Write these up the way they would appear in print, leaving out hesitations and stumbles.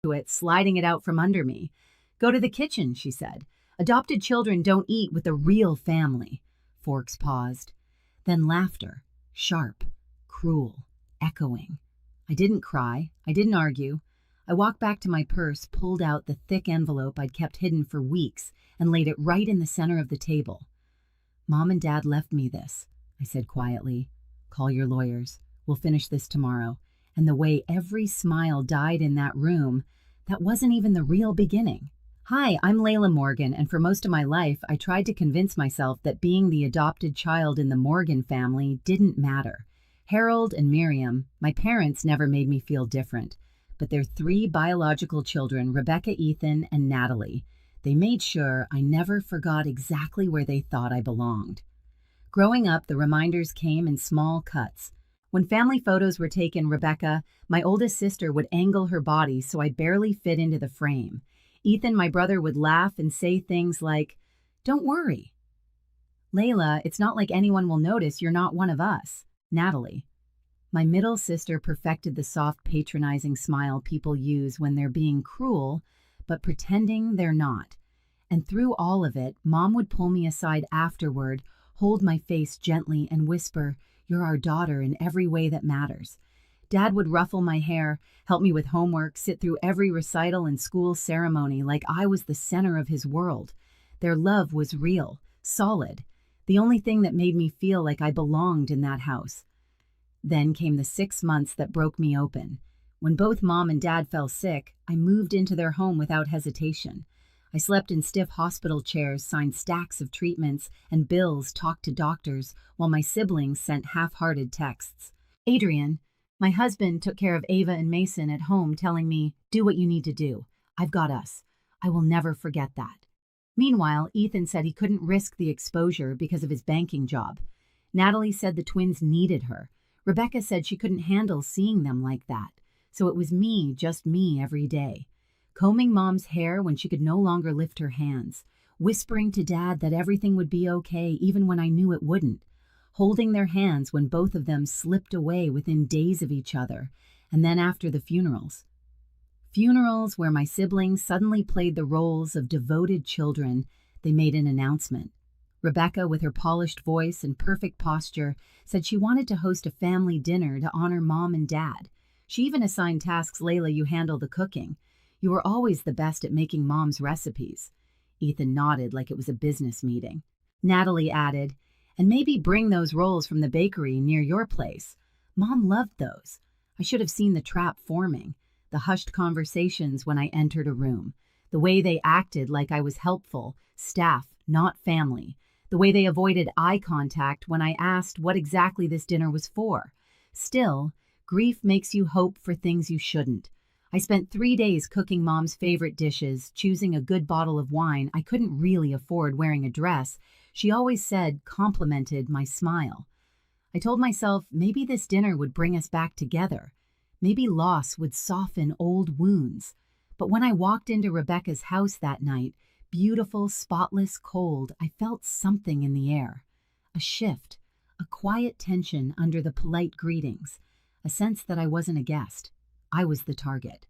to it, sliding it out from under me. "Go to the kitchen," she said. "Adopted children don't eat with the real family." Forks paused. Then laughter, sharp, cruel, echoing. I didn't cry. I didn't argue. I walked back to my purse, pulled out the thick envelope I'd kept hidden for weeks, and laid it right in the center of the table. "Mom and Dad left me this," I said quietly. "Call your lawyers. We'll finish this tomorrow." And the way every smile died in that room, that wasn't even the real beginning. Hi, I'm Layla Morgan, and for most of my life, I tried to convince myself that being the adopted child in the Morgan family didn't matter. Harold and Miriam, my parents, never made me feel different. But their 3 biological children, Rebecca, Ethan, and Natalie, they made sure I never forgot exactly where they thought I belonged. Growing up, the reminders came in small cuts. When family photos were taken, Rebecca, my oldest sister, would angle her body so I barely fit into the frame. Ethan, my brother, would laugh and say things like, "Don't worry." "Layla, it's not like anyone will notice you're not one of us." Natalie. My middle sister perfected the soft, patronizing smile people use when they're being cruel, but pretending they're not. And through all of it, Mom would pull me aside afterward, hold my face gently, and whisper, "You're our daughter in every way that matters." Dad would ruffle my hair, help me with homework, sit through every recital and school ceremony like I was the center of his world. Their love was real, solid, the only thing that made me feel like I belonged in that house. Then came the 6 months that broke me open. When both Mom and Dad fell sick, I moved into their home without hesitation. I slept in stiff hospital chairs, signed stacks of treatments and bills, talked to doctors, while my siblings sent half-hearted texts. Adrian, my husband, took care of Ava and Mason at home, telling me, "Do what you need to do. I've got us." I will never forget that. Meanwhile, Ethan said he couldn't risk the exposure because of his banking job. Natalie said the twins needed her. Rebecca said she couldn't handle seeing them like that. So it was me, just me, every day. Combing Mom's hair when she could no longer lift her hands. Whispering to Dad that everything would be okay even when I knew it wouldn't. Holding their hands when both of them slipped away within days of each other. And then after the funerals. Funerals where my siblings suddenly played the roles of devoted children, they made an announcement. Rebecca, with her polished voice and perfect posture, said she wanted to host a family dinner to honor Mom and Dad. She even assigned tasks. "Layla, you handle the cooking. You were always the best at making Mom's recipes." Ethan nodded like it was a business meeting. Natalie added, "And maybe bring those rolls from the bakery near your place. Mom loved those." I should have seen the trap forming. The hushed conversations when I entered a room. The way they acted like I was helpful, staff, not family. The way they avoided eye contact when I asked what exactly this dinner was for. Still, grief makes you hope for things you shouldn't. I spent 3 days cooking Mom's favorite dishes, choosing a good bottle of wine I couldn't really afford, wearing a dress she always said complimented my smile. I told myself maybe this dinner would bring us back together. Maybe loss would soften old wounds. But when I walked into Rebecca's house that night, beautiful, spotless, cold, I felt something in the air. A shift, a quiet tension under the polite greetings, a sense that I wasn't a guest. I was the target.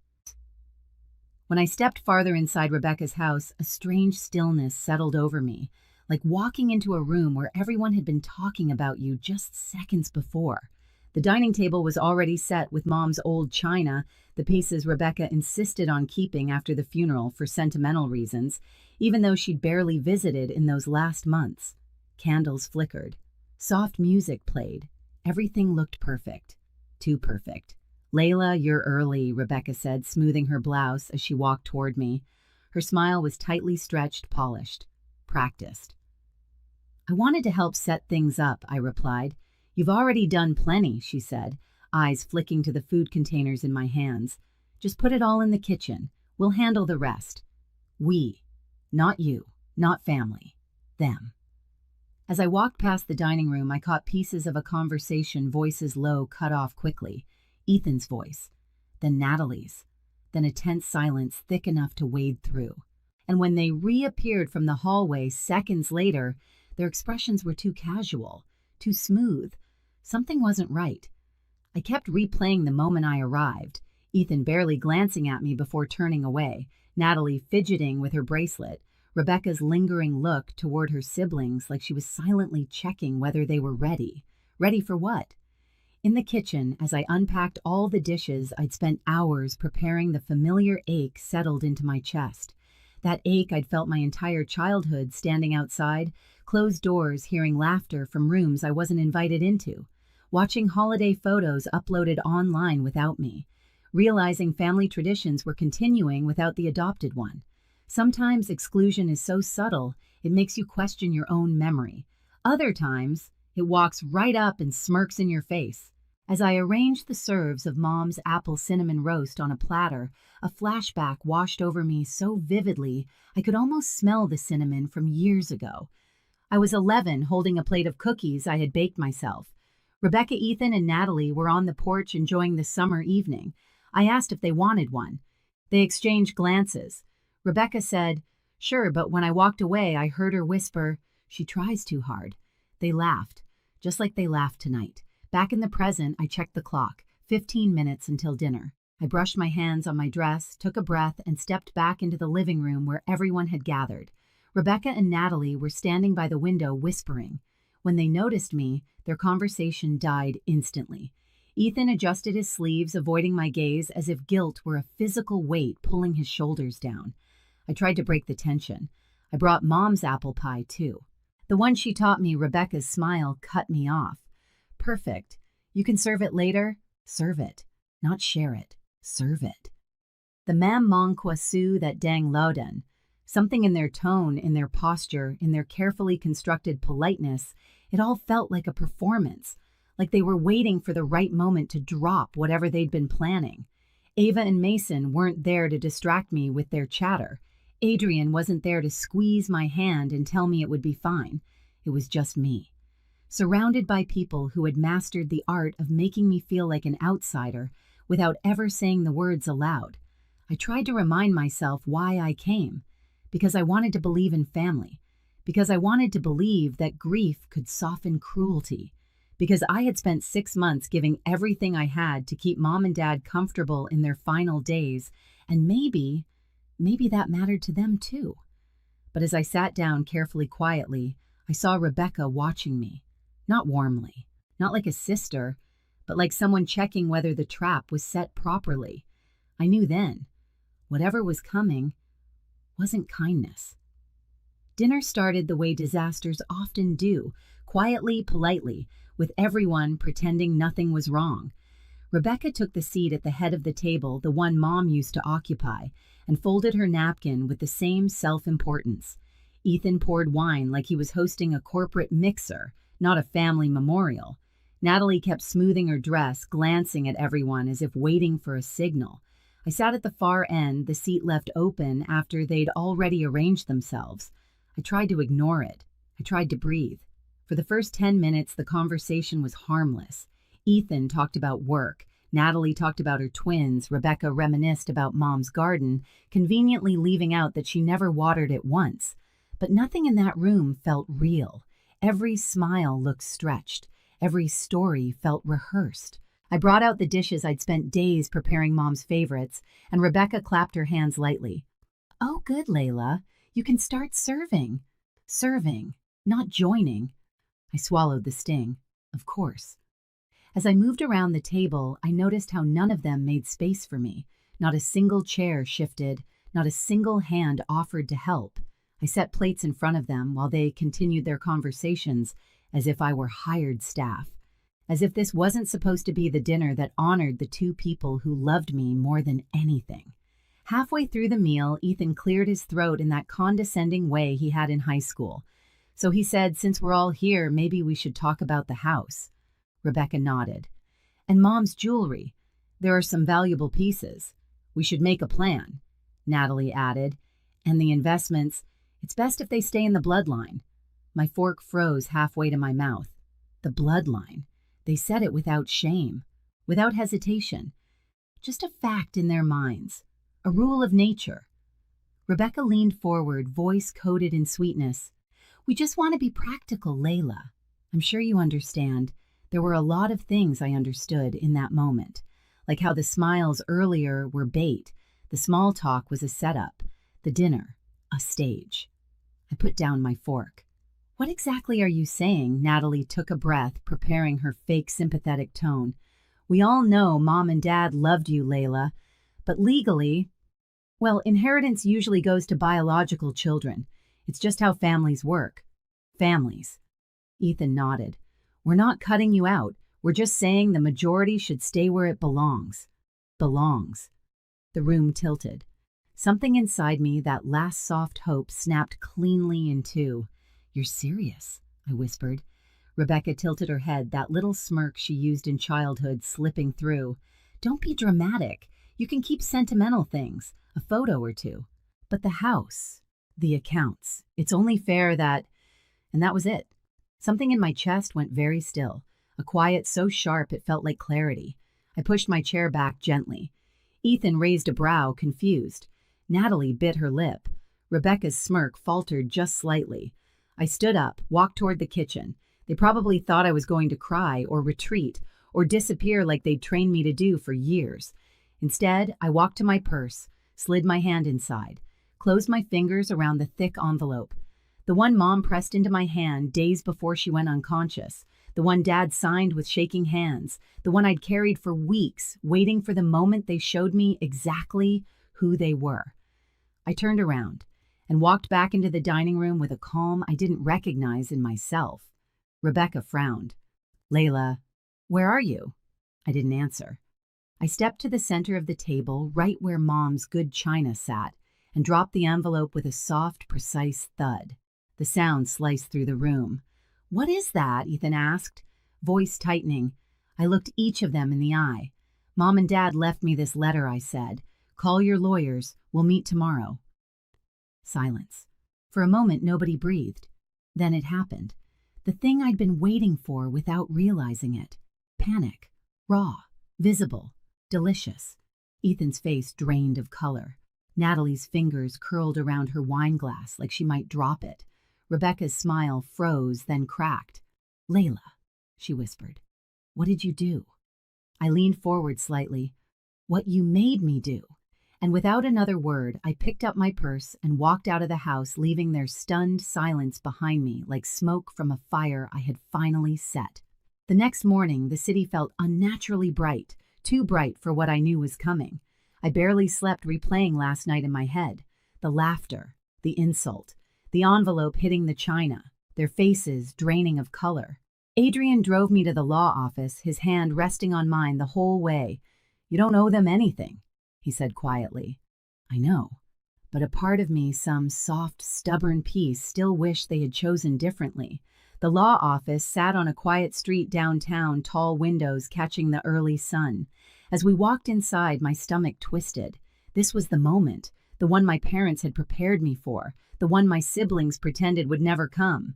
When I stepped farther inside Rebecca's house, a strange stillness settled over me, like walking into a room where everyone had been talking about you just seconds before. The dining table was already set with Mom's old china, the pieces Rebecca insisted on keeping after the funeral for sentimental reasons, even though she'd barely visited in those last months. Candles flickered. Soft music played. Everything looked perfect. Too perfect. "Layla, you're early," Rebecca said, smoothing her blouse as she walked toward me. Her smile was tightly stretched, polished, practiced. "I wanted to help set things up," I replied. "You've already done plenty," she said, eyes flicking to the food containers in my hands. "Just put it all in the kitchen. We'll handle the rest." We. Not you. Not family. Them. As I walked past the dining room, I caught pieces of a conversation, voices low, cut off quickly. Ethan's voice. Then Natalie's. Then a tense silence thick enough to wade through. And when they reappeared from the hallway seconds later, their expressions were too casual, too smooth. Something wasn't right. I kept replaying the moment I arrived. Ethan barely glancing at me before turning away, Natalie fidgeting with her bracelet, Rebecca's lingering look toward her siblings like she was silently checking whether they were ready. Ready for what? In the kitchen, as I unpacked all the dishes I'd spent hours preparing, the familiar ache settled into my chest. That ache I'd felt my entire childhood standing outside, closed doors, hearing laughter from rooms I wasn't invited into, watching holiday photos uploaded online without me, realizing family traditions were continuing without the adopted one. Sometimes exclusion is so subtle, it makes you question your own memory. Other times, it walks right up and smirks in your face. As I arranged the serves of Mom's apple cinnamon roast on a platter, a flashback washed over me so vividly I could almost smell the cinnamon from years ago. I was 11, holding a plate of cookies I had baked myself. Rebecca, Ethan, and Natalie were on the porch enjoying the summer evening. I asked if they wanted one. They exchanged glances. Rebecca said, "Sure," but when I walked away, I heard her whisper, "She tries too hard." They laughed, just like they laughed tonight. Back in the present, I checked the clock. 15 minutes until dinner. I brushed my hands on my dress, took a breath, and stepped back into the living room where everyone had gathered. Rebecca and Natalie were standing by the window whispering. When they noticed me, their conversation died instantly. Ethan adjusted his sleeves, avoiding my gaze as if guilt were a physical weight pulling his shoulders down. I tried to break the tension. I brought Mom's apple pie, too. The one she taught me. Rebecca's smile cut me off. "Perfect. You can serve it later." Serve it. Not share it. Serve it. The mam mon kwasu that dang laudan. Something in their tone, in their posture, in their carefully constructed politeness, it all felt like a performance, like they were waiting for the right moment to drop whatever they'd been planning. Ava and Mason weren't there to distract me with their chatter. Adrian wasn't there to squeeze my hand and tell me it would be fine. It was just me. Surrounded by people who had mastered the art of making me feel like an outsider without ever saying the words aloud. I tried to remind myself why I came. Because I wanted to believe in family. Because I wanted to believe that grief could soften cruelty. Because I had spent 6 months giving everything I had to keep Mom and Dad comfortable in their final days, and maybe that mattered to them too. But as I sat down carefully, quietly, I saw Rebecca watching me. Not warmly, not like a sister, but like someone checking whether the trap was set properly. I knew then, whatever was coming wasn't kindness. Dinner started the way disasters often do, quietly, politely, with everyone pretending nothing was wrong. Rebecca took the seat at the head of the table, the one Mom used to occupy, and folded her napkin with the same self-importance. Ethan poured wine like he was hosting a corporate mixer, not a family memorial. Natalie kept smoothing her dress, glancing at everyone as if waiting for a signal. I sat at the far end, the seat left open after they'd already arranged themselves. I tried to ignore it. I tried to breathe. For the first 10 minutes, the conversation was harmless. Ethan talked about work. Natalie talked about her twins. Rebecca reminisced about Mom's garden, conveniently leaving out that she never watered it once. But nothing in that room felt real. Every smile looked stretched. Every story felt rehearsed. I brought out the dishes I'd spent days preparing Mom's favorites, and Rebecca clapped her hands lightly. "Oh, good, Layla. You can start serving." Serving, not joining. I swallowed the sting. Of course. As I moved around the table, I noticed how none of them made space for me. Not a single chair shifted, not a single hand offered to help. I set plates in front of them while they continued their conversations as if I were hired staff. As if this wasn't supposed to be the dinner that honored the two people who loved me more than anything. Halfway through the meal, Ethan cleared his throat in that condescending way he had in high school. So he said, "Since we're all here, maybe we should talk about the house." Rebecca nodded. "And Mom's jewelry. There are some valuable pieces. We should make a plan," Natalie added. "And the investments, it's best if they stay in the bloodline." My fork froze halfway to my mouth. The bloodline. They said it without shame, without hesitation. Just a fact in their minds. A rule of nature. Rebecca leaned forward, voice coated in sweetness. "We just want to be practical, Layla. I'm sure you understand. There were a lot of things I understood in that moment. like how the smiles earlier were bait, the small talk was a setup, the dinner, a stage. I put down my fork. What exactly are you saying? Natalie took a breath, preparing her fake sympathetic tone. We all know Mom and Dad loved you, Layla, but legally, well, inheritance usually goes to biological children. It's just how families work. Families. Ethan nodded. We're not cutting you out. We're just saying the majority should stay where it belongs. Belongs. The room tilted. Something inside me, that last soft hope, snapped cleanly in two. You're serious, I whispered. Rebecca tilted her head, that little smirk she used in childhood slipping through. Don't be dramatic. You can keep sentimental things, a photo or two. But the house, the accounts, it's only fair that... And that was it. Something in my chest went very still, a quiet so sharp it felt like clarity. I pushed my chair back gently. Ethan raised a brow, confused. Natalie bit her lip. Rebecca's smirk faltered just slightly. I stood up, walked toward the kitchen. They probably thought I was going to cry or retreat or disappear like they'd trained me to do for years. Instead, I walked to my purse, slid my hand inside, closed my fingers around the thick envelope. The one Mom pressed into my hand days before she went unconscious. The one Dad signed with shaking hands. The one I'd carried for weeks, waiting for the moment they showed me exactly who they were. I turned around and walked back into the dining room with a calm I didn't recognize in myself. Rebecca frowned. Layla, where are you? I didn't answer. I stepped to the center of the table, right where Mom's good china sat, and dropped the envelope with a soft, precise thud. The sound sliced through the room. What is that? Ethan asked, voice tightening. I looked each of them in the eye. Mom and Dad left me this letter, I said. Call your lawyers. We'll meet tomorrow. Silence. For a moment, nobody breathed. Then it happened. The thing I'd been waiting for without realizing it. Panic. Raw. Visible. Delicious. Ethan's face drained of color. Natalie's fingers curled around her wine glass like she might drop it. Rebecca's smile froze, then cracked. Layla, she whispered. What did you do? I leaned forward slightly. What you made me do. And without another word, I picked up my purse and walked out of the house, leaving their stunned silence behind me like smoke from a fire I had finally set. The next morning, the city felt unnaturally bright, too bright for what I knew was coming. I barely slept, replaying last night in my head. The laughter, the insult, the envelope hitting the china, their faces draining of color. Adrian drove me to the law office, his hand resting on mine the whole way. You don't owe them anything, he said quietly. I know, but a part of me, some soft, stubborn piece, still wished they had chosen differently. The law office sat on a quiet street downtown, tall windows catching the early sun. As we walked inside, my stomach twisted. This was the moment, the one my parents had prepared me for, the one my siblings pretended would never come.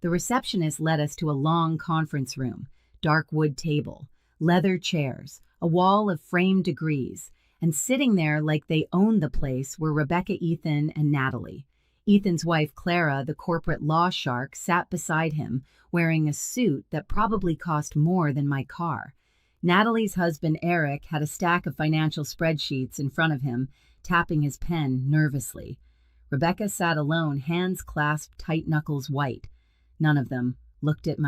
The receptionist led us to a long conference room, dark wood table, leather chairs, a wall of framed degrees, and sitting there like they owned the place were Rebecca, Ethan, and Natalie. Ethan's wife, Clara, the corporate law shark, sat beside him, wearing a suit that probably cost more than my car. Natalie's husband, Eric, had a stack of financial spreadsheets in front of him, tapping his pen nervously. Rebecca sat alone, hands clasped tight, knuckles white. None of them looked at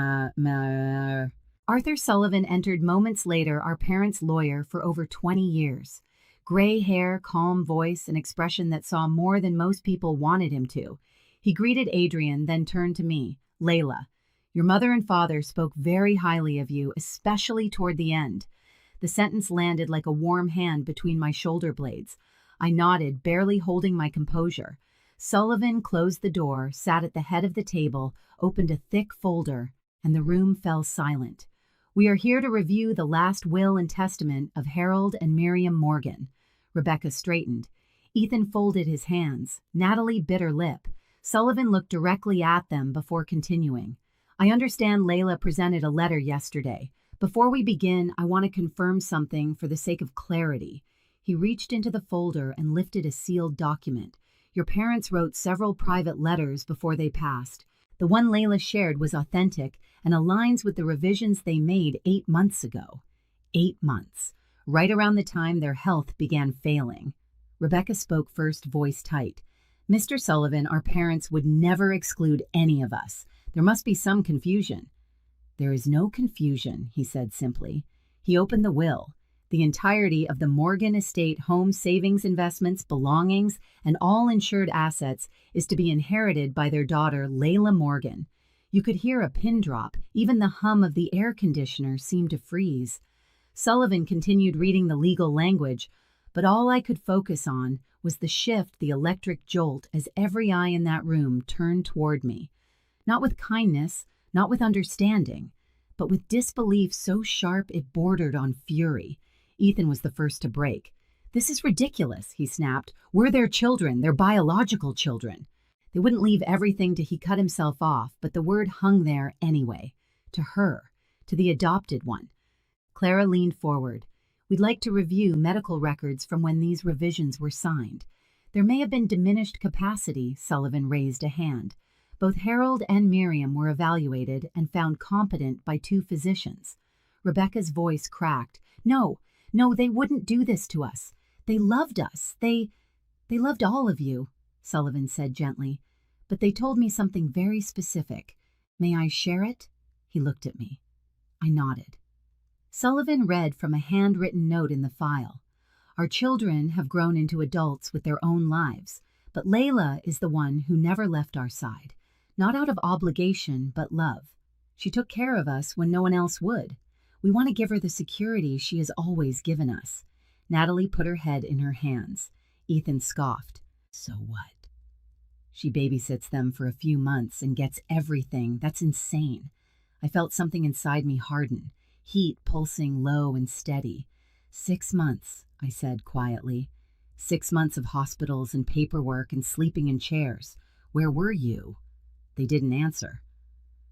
Arthur Sullivan entered moments later, our parents' lawyer for over 20 years. Gray hair, calm voice, an expression that saw more than most people wanted him to. He greeted Adrian, then turned to me. Layla, your mother and father spoke very highly of you, especially toward the end. The sentence landed like a warm hand between my shoulder blades. I nodded, barely holding my composure. Sullivan closed the door, sat at the head of the table, opened a thick folder, and the room fell silent. We are here to review the last will and testament of Harold and Miriam Morgan. Rebecca straightened. Ethan folded his hands. Natalie bit her lip. Sullivan looked directly at them before continuing. I understand Layla presented a letter yesterday. Before we begin, I want to confirm something for the sake of clarity. He reached into the folder and lifted a sealed document. Your parents wrote several private letters before they passed. The one Layla shared was authentic and aligns with the revisions they made 8 months ago. 8 months. right around the time their health began failing. Rebecca spoke first, voice tight. Mr. Sullivan, our parents would never exclude any of us. There must be some confusion. There is no confusion, he said simply. He opened the will. The entirety of the Morgan Estate home savings investments, belongings, and all insured assets is to be inherited by their daughter, Layla Morgan. You could hear a pin drop. Even the hum of the air conditioner seemed to freeze. Sullivan continued reading the legal language, but all I could focus on was the shift, the electric jolt, as every eye in that room turned toward me. Not with kindness, not with understanding, but with disbelief so sharp it bordered on fury. Ethan was the first to break. "This is ridiculous," he snapped. "We're their children, their biological children." They wouldn't leave everything till he cut himself off, but the word hung there anyway. To her, to the adopted one. Clara leaned forward. "We'd like to review medical records from when these revisions were signed. There may have been diminished capacity." Sullivan raised a hand. Both Harold and Miriam were evaluated and found competent by 2 physicians. Rebecca's voice cracked. No, they wouldn't do this to us. They loved us. They loved all of you," Sullivan said gently. "But they told me something very specific. May I share it?" He looked at me. I nodded. Sullivan read from a handwritten note in the file. "Our children have grown into adults with their own lives, but Layla is the one who never left our side. Not out of obligation, but love. She took care of us when no one else would. We want to give her the security she has always given us." Natalie put her head in her hands. Ethan scoffed. "So what? She babysits them for a few months and gets everything. That's insane." I felt something inside me harden, heat pulsing low and steady. 6 months, I said quietly. 6 months of hospitals and paperwork and sleeping in chairs. Where were you? They didn't answer.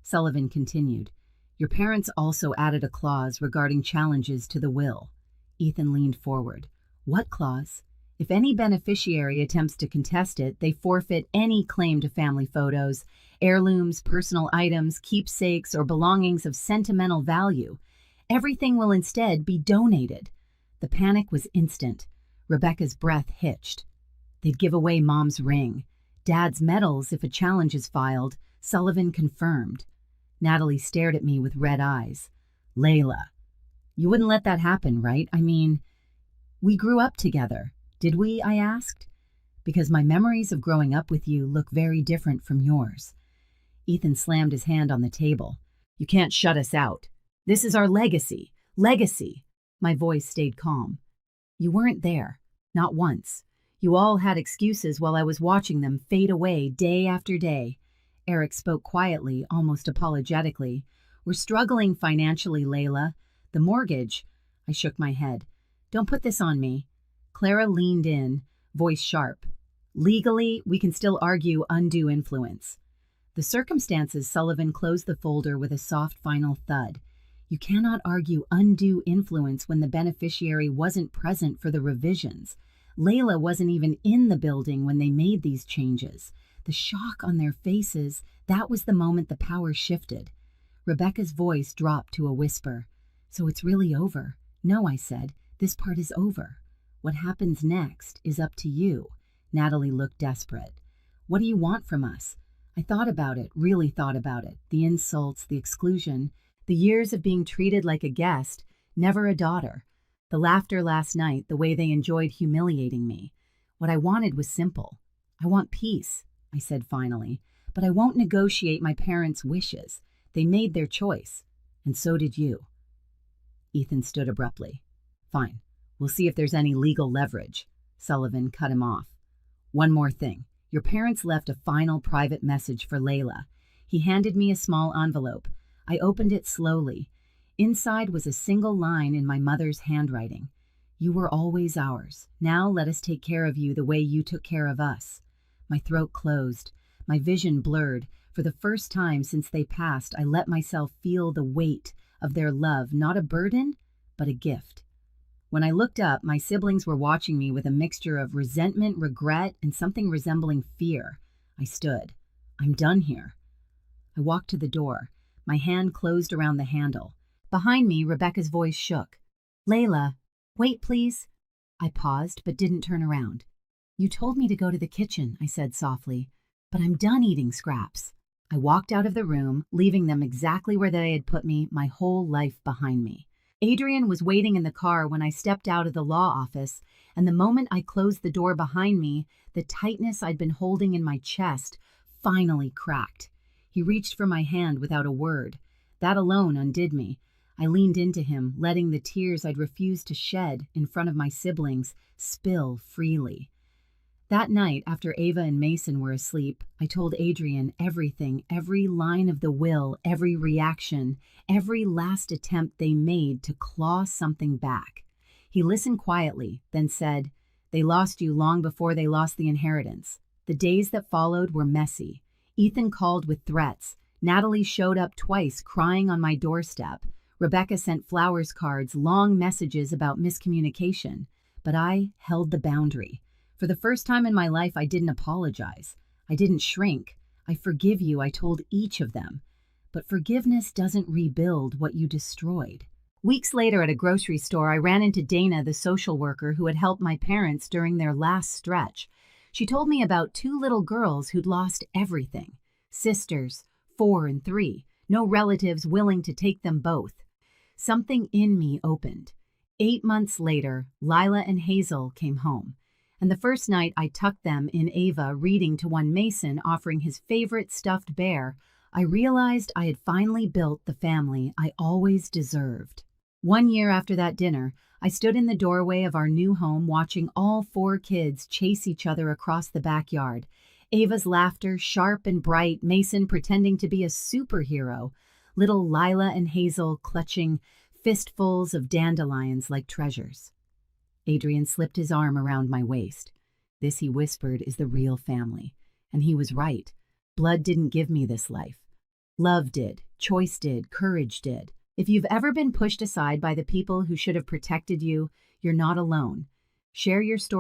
Sullivan continued. "Your parents also added a clause regarding challenges to the will." Ethan leaned forward. "What clause?" "If any beneficiary attempts to contest it, they forfeit any claim to family photos, heirlooms, personal items, keepsakes, or belongings of sentimental value. Everything will instead be donated." The panic was instant. Rebecca's breath hitched. "They'd give away Mom's ring. Dad's medals if a challenge is filed," Sullivan confirmed. Natalie stared at me with red eyes. "Layla, you wouldn't let that happen, right? I mean, we grew up together. Did we?" I asked. "Because my memories of growing up with you look very different from yours." Ethan slammed his hand on the table. "You can't shut us out. This is our legacy. Legacy." My voice stayed calm. "You weren't there. Not once. You all had excuses while I was watching them fade away day after day." Eric spoke quietly, almost apologetically. "We're struggling financially, Layla. The mortgage." I shook my head. "Don't put this on me." Clara leaned in, voice sharp. "Legally, we can still argue undue influence." The circumstances. Sullivan closed the folder with a soft final thud. "You cannot argue undue influence when the beneficiary wasn't present for the revisions. Layla wasn't even in the building when they made these changes." The shock on their faces, that was the moment the power shifted. Rebecca's voice dropped to a whisper. "So it's really over?" "No," I said. "This part is over. What happens next is up to you." Natalie looked desperate. "What do you want from us?" I thought about it, really thought about it. The insults, the exclusion, the years of being treated like a guest, never a daughter. The laughter last night, the way they enjoyed humiliating me. What I wanted was simple. "I want peace," I said finally, "but I won't negotiate my parents' wishes. They made their choice, and so did you." Ethan stood abruptly. "Fine, we'll see if there's any legal leverage." Sullivan cut him off. "One more thing. Your parents left a final private message for Layla." He handed me a small envelope. I opened it slowly. Inside was a single line in my mother's handwriting. "You were always ours. Now let us take care of you the way you took care of us." My throat closed. My vision blurred. For the first time since they passed, I let myself feel the weight of their love, not a burden, but a gift. When I looked up, my siblings were watching me with a mixture of resentment, regret, and something resembling fear. I stood. "I'm done here." I walked to the door. My hand closed around the handle. Behind me, Rebecca's voice shook. "Layla, Wait, please. I paused but didn't turn around. You told me to go to the kitchen, I said softly, but I'm done eating scraps. I walked out of the room, leaving them exactly where they had put me, my whole life behind me. Adrian was waiting in the car when I stepped out of the law office, and the moment I closed the door behind me, the tightness I'd been holding in my chest finally cracked. He reached for my hand without a word. That alone undid me. I leaned into him, letting the tears I'd refused to shed in front of my siblings spill freely. That night, after Ava and Mason were asleep, I told Adrian everything, every line of the will, every reaction, every last attempt they made to claw something back. He listened quietly, then said, "They lost you long before they lost the inheritance." The days that followed were messy. Ethan called with threats. Natalie showed up twice, crying on my doorstep. Rebecca sent flowers cards, long messages about miscommunication. But I held the boundary. For the first time in my life, I didn't apologize. I didn't shrink. "I forgive you," I told each of them. But forgiveness doesn't rebuild what you destroyed. Weeks later at a grocery store, I ran into Dana, the social worker who had helped my parents during their last stretch. She told me about two little girls who'd lost everything. Sisters, 4 and 3, no relatives willing to take them both. Something in me opened. 8 months later, Lila and Hazel came home. And the first night I tucked them in Ava reading to one Mason offering his favorite stuffed bear, I realized I had finally built the family I always deserved. 1 year after that dinner, I stood in the doorway of our new home watching all 4 kids chase each other across the backyard. Ava's laughter sharp and bright, Mason pretending to be a superhero, little Lila and Hazel clutching fistfuls of dandelions like treasures. Adrian slipped his arm around my waist. "This," he whispered, "is the real family." And he was right. Blood didn't give me this life. Love did, choice did, courage did. If you've ever been pushed aside by the people who should have protected you, you're not alone. Share your story.